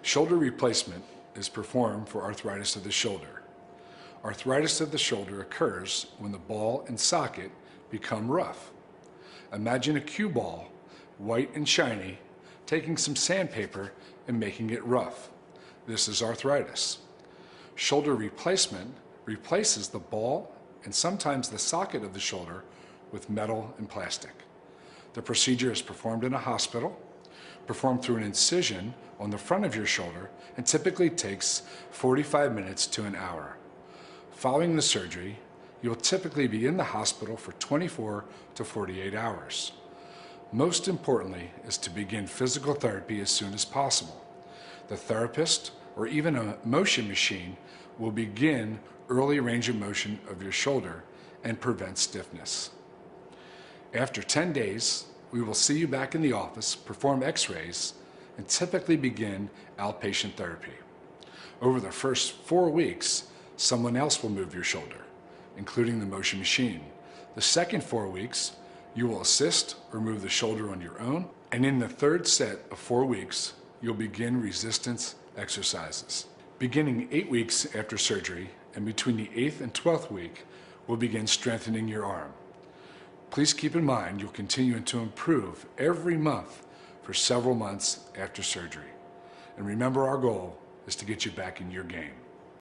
Shoulder replacement is performed for arthritis of the shoulder. Arthritis of the shoulder occurs when the ball and socket become rough. Imagine a cue ball, white and shiny, taking some sandpaper and making it rough. This is arthritis. Shoulder replacement replaces the ball and sometimes the socket of the shoulder with metal and plastic. The procedure is performed in a hospital, performed through an incision on the front of your shoulder, and typically takes 45 minutes to an hour. Following the surgery, you will typically be in the hospital for 24 to 48 hours. Most importantly is to begin physical therapy as soon as possible. The therapist or even a motion machine will begin early range of motion of your shoulder and prevent stiffness. After 10 days, we will see you back in the office, perform x-rays, and typically begin outpatient therapy. Over the first 4 weeks, someone else will move your shoulder, including the motion machine. The second 4 weeks, you will assist or move the shoulder on your own, and in the third set of 4 weeks, you'll begin resistance exercises. Beginning 8 weeks after surgery and between the 8th and 12th week, we'll begin strengthening your arm. Please keep in mind you'll continue to improve every month for several months after surgery. And remember, our goal is to get you back in your game.